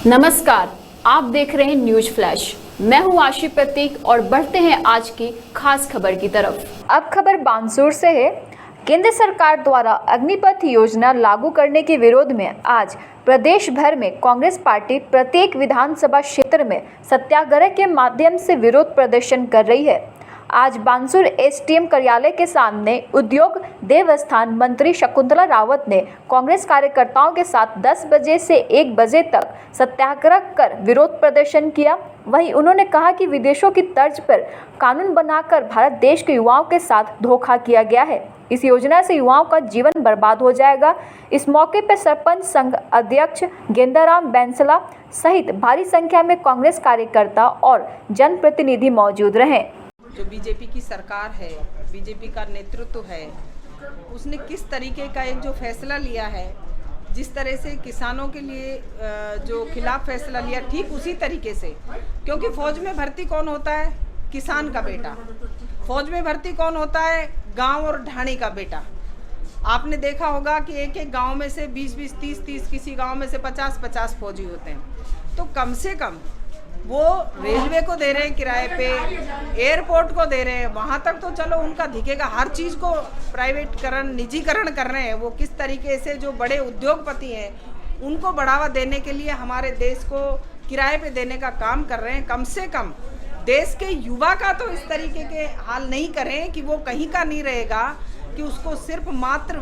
नमस्कार, आप देख रहे हैं न्यूज फ्लैश। मैं हूं आशी प्रतीक और बढ़ते हैं आज की खास खबर की तरफ। अब खबर बानसूर से है। केंद्र सरकार द्वारा अग्निपथ योजना लागू करने के विरोध में आज प्रदेश भर में कांग्रेस पार्टी प्रत्येक विधानसभा क्षेत्र में सत्याग्रह के माध्यम से विरोध प्रदर्शन कर रही है। आज बानसूर एसडीएम कार्यालय के सामने उद्योग देवस्थान मंत्री शकुंतला रावत ने कांग्रेस कार्यकर्ताओं के साथ 10 बजे से 1 बजे तक सत्याग्रह कर विरोध प्रदर्शन किया। वहीं उन्होंने कहा कि विदेशों की तर्ज पर कानून बनाकर भारत देश के युवाओं के साथ धोखा किया गया है। इस योजना से युवाओं का जीवन बर्बाद हो जाएगा। इस मौके पर सरपंच संघ अध्यक्ष गेंदाराम बैंसला सहित भारी संख्या में कांग्रेस कार्यकर्ता और जनप्रतिनिधि मौजूद रहे। जो बीजेपी की सरकार है, बीजेपी का नेतृत्व है, उसने किस तरीके का एक जो फैसला लिया है, जिस तरह से किसानों के लिए जो खिलाफ फैसला लिया, ठीक उसी तरीके से। क्योंकि फौज में भर्ती कौन होता है? किसान का बेटा। फौज में भर्ती कौन होता है? गांव और ढाणी का बेटा। आपने देखा होगा कि एक एक गांव में से 20-20, 30-30, किसी गांव में से 50-50 फौजी होते हैं। तो कम से कम वो रेलवे को दे रहे हैं किराए पे, एयरपोर्ट को दे रहे हैं, वहाँ तक तो चलो उनका दिखेगा। हर चीज़ को प्राइवेटकरण, निजीकरण कर रहे हैं। वो किस तरीके से जो बड़े उद्योगपति हैं उनको बढ़ावा देने के लिए हमारे देश को किराए पे देने का काम कर रहे हैं। कम से कम देश के युवा का तो इस तरीके के हाल नहीं करें कि वो कहीं का नहीं रहेगा, कि उसको सिर्फ मात्र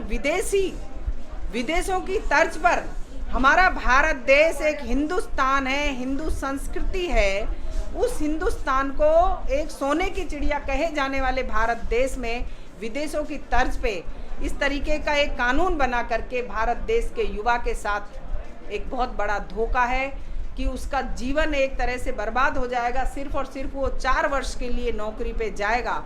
विदेशों की तर्ज पर। हमारा भारत देश एक हिंदुस्तान है, हिंदू संस्कृति है। उस हिंदुस्तान को एक सोने की चिड़िया कहे जाने वाले भारत देश में विदेशों की तर्ज पे इस तरीके का एक कानून बना करके भारत देश के युवा के साथ एक बहुत बड़ा धोखा है कि उसका जीवन एक तरह से बर्बाद हो जाएगा। सिर्फ और सिर्फ वो 4 वर्ष के लिए नौकरी पे जाएगा।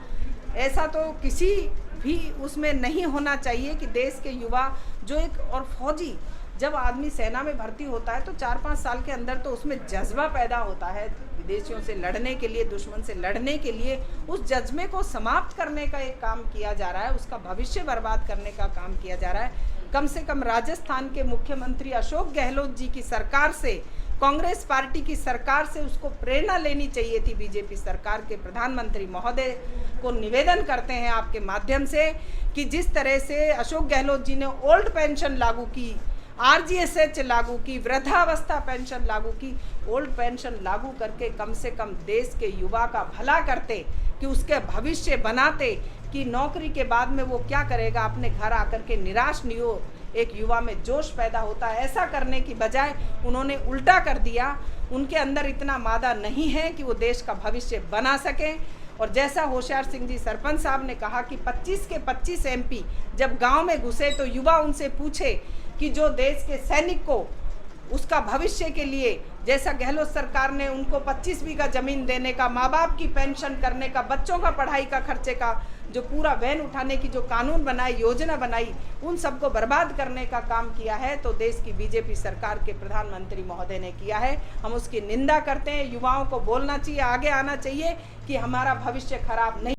ऐसा तो किसी भी उसमें नहीं होना चाहिए कि देश के युवा जो एक और फौजी, जब आदमी सेना में भर्ती होता है तो 4-5 साल के अंदर तो उसमें जज्बा पैदा होता है विदेशियों से लड़ने के लिए, दुश्मन से लड़ने के लिए। उस जज्बे को समाप्त करने का एक काम किया जा रहा है, उसका भविष्य बर्बाद करने का काम किया जा रहा है। कम से कम राजस्थान के मुख्यमंत्री अशोक गहलोत जी की सरकार से, कांग्रेस पार्टी की सरकार से उसको प्रेरणा लेनी चाहिए थी। बीजेपी सरकार के प्रधानमंत्री महोदय को निवेदन करते हैं आपके माध्यम से कि जिस तरह से अशोक गहलोत जी ने ओल्ड पेंशन लागू की, RGSH लागू की, वृद्धावस्था पेंशन लागू की, ओल्ड पेंशन लागू करके कम से कम देश के युवा का भला करते, कि उसके भविष्य बनाते, कि नौकरी के बाद में वो क्या करेगा, अपने घर आकर के निराश नहीं हो, एक युवा में जोश पैदा होता है। ऐसा करने की बजाय उन्होंने उल्टा कर दिया। उनके अंदर इतना मादा नहीं है कि वो देश का भविष्य बना सकें। और जैसा होशियार सिंह जी सरपंच साहब ने कहा कि 25 के 25 MP जब गांव में घुसे तो युवा उनसे पूछे कि जो देश के सैनिक को उसका भविष्य के लिए, जैसा गहलोत सरकार ने उनको 25 बीघा जमीन देने का, माँ बाप की पेंशन करने का, बच्चों का पढ़ाई का खर्चे का जो पूरा वहन उठाने की जो कानून बनाई, योजना बनाई, उन सबको बर्बाद करने का काम किया है तो देश की बीजेपी सरकार के प्रधानमंत्री महोदय ने किया है। हम उसकी निंदा करते हैं। युवाओं को बोलना चाहिए, आगे आना चाहिए कि हमारा भविष्य खराब नहीं।